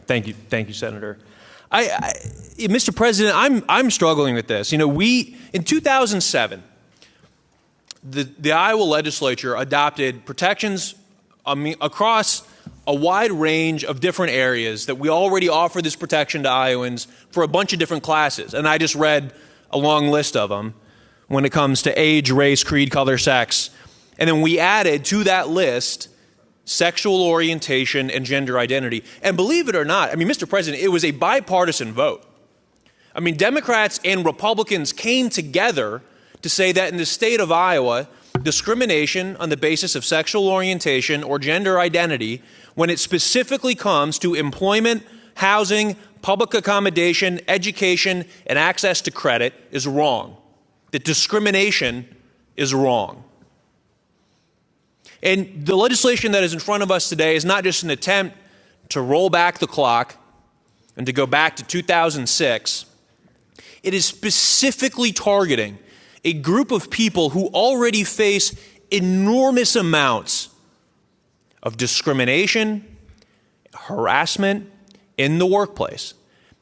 Thank you, Senator. Mr. President, I'm struggling with this. You know, in 2007, the Iowa legislature adopted protections across a wide range of different areas that we already offer this protection to Iowans for a bunch of different classes. And I just read a long list of them when it comes to age, race, creed, color, sex. And then we added to that list sexual orientation and gender identity. And believe it or not, I mean, Mr. President, it was a bipartisan vote. I mean, Democrats and Republicans came together to say that in the state of Iowa, discrimination on the basis of sexual orientation or gender identity, when it specifically comes to employment, housing, public accommodation, education, and access to credit, is wrong. That discrimination is wrong. And the legislation that is in front of us today is not just an attempt to roll back the clock and to go back to 2006. It is specifically targeting a group of people who already face enormous amounts of discrimination, harassment in the workplace.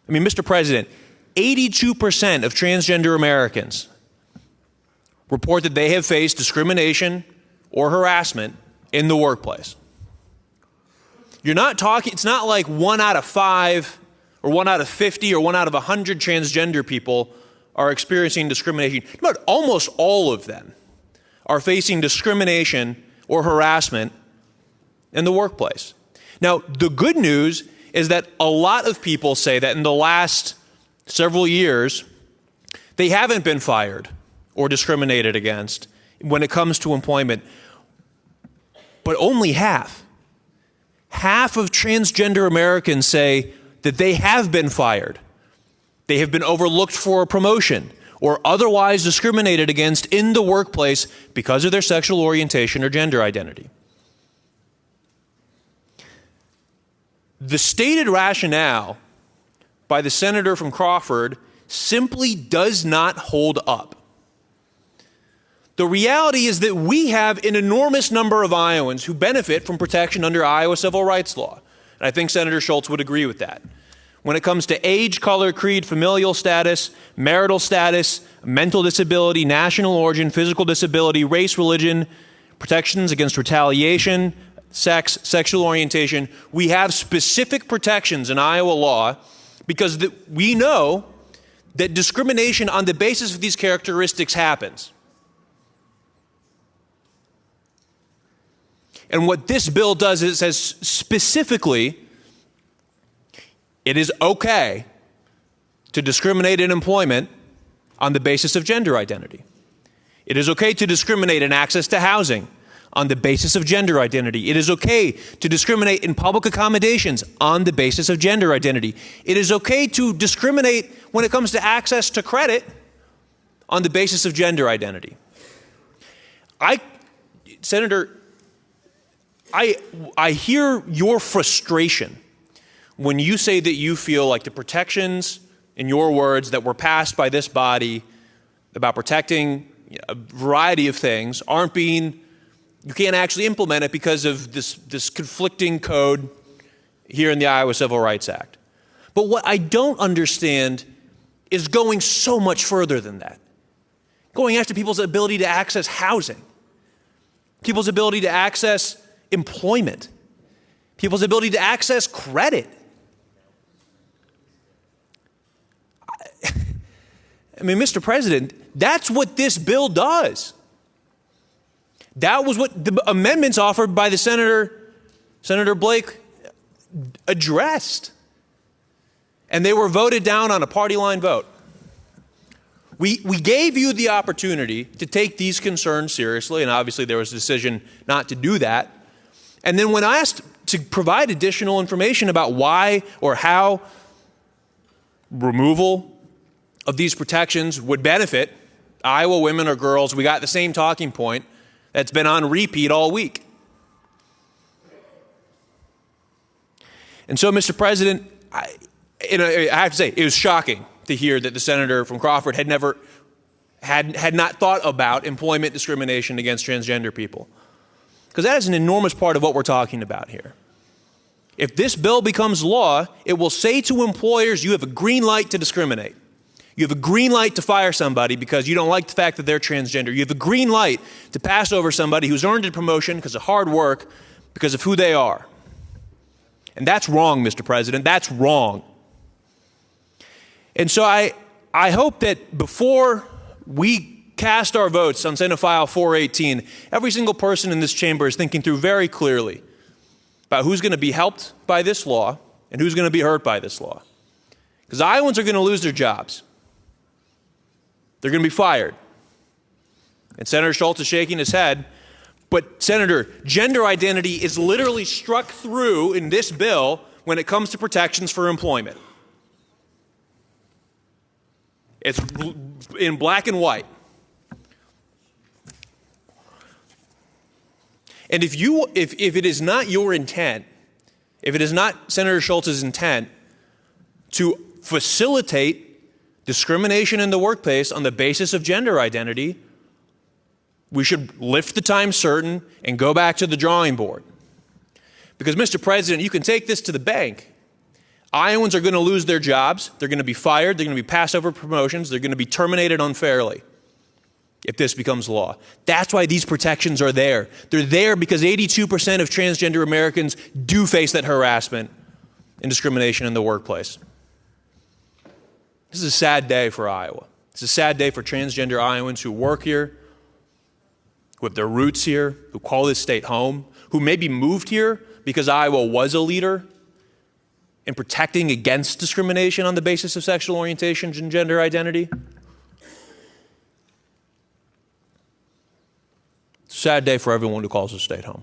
I mean, Mr. President, 82% of transgender Americans report that they have faced discrimination or harassment in the workplace. You're not talking, it's not like 1 out of 5 or 1 out of 50 or 1 out of 100 transgender people are experiencing discrimination. But almost all of them are facing discrimination or harassment in the workplace. Now, the good news is that a lot of people say that in the last several years, they haven't been fired or discriminated against when it comes to employment. But only half. Half of transgender Americans say that they have been fired. They have been overlooked for a promotion or otherwise discriminated against in the workplace because of their sexual orientation or gender identity. The stated rationale by the senator from Crawford simply does not hold up. The reality is that we have an enormous number of Iowans who benefit from protection under Iowa civil rights law. And I think Senator Schultz would agree with that. When it comes to age, color, creed, familial status, marital status, mental disability, national origin, physical disability, race, religion, protections against retaliation, sex, sexual orientation, we have specific protections in Iowa law because we know that discrimination on the basis of these characteristics happens. And what this bill does is it says specifically it is okay to discriminate in employment on the basis of gender identity. It is okay to discriminate in access to housing on the basis of gender identity. It is okay to discriminate in public accommodations on the basis of gender identity. It is okay to discriminate when it comes to access to credit on the basis of gender identity. Senator, I hear your frustration when you say that you feel like the protections, in your words, that were passed by this body about protecting a variety of things you can't actually implement it because of this conflicting code here in the Iowa Civil Rights Act. But what I don't understand is going so much further than that. Going after people's ability to access housing, people's ability to access employment, people's ability to access credit. I mean, Mr. President, that's what this bill does. That was what the amendments offered by the Senator Blake addressed. And they were voted down on a party line vote. We gave you the opportunity to take these concerns seriously, and obviously there was a decision not to do that. And then when asked to provide additional information about why or how removal of these protections would benefit Iowa women or girls, we got the same talking point that's been on repeat all week. And so, Mr. President, I have to say, it was shocking to hear that the senator from Crawford had not thought about employment discrimination against transgender people. Because that is an enormous part of what we're talking about here. If this bill becomes law, it will say to employers, you have a green light to discriminate. You have a green light to fire somebody because you don't like the fact that they're transgender. You have a green light to pass over somebody who's earned a promotion because of hard work, because of who they are. And that's wrong, Mr. President. That's wrong. And so I hope that before we cast our votes on Senate File 418, every single person in this chamber is thinking through very clearly about who's going to be helped by this law and who's going to be hurt by this law. Because Iowans are going to lose their jobs. They're going to be fired. And Senator Schultz is shaking his head. But, Senator, gender identity is literally struck through in this bill when it comes to protections for employment. It's in black and white. And if it is not your intent, if it is not Senator Schultz's intent to facilitate discrimination in the workplace on the basis of gender identity, we should lift the time certain and go back to the drawing board. Because, Mr. President, you can take this to the bank. Iowans are going to lose their jobs. They're going to be fired. They're going to be passed over promotions. They're going to be terminated unfairly if this becomes law. That's why these protections are there. They're there because 82% of transgender Americans do face that harassment and discrimination in the workplace. This is a sad day for Iowa. It's a sad day for transgender Iowans who work here, who have their roots here, who call this state home, who maybe moved here because Iowa was a leader in protecting against discrimination on the basis of sexual orientation and gender identity. It's a sad day for everyone who calls this state home.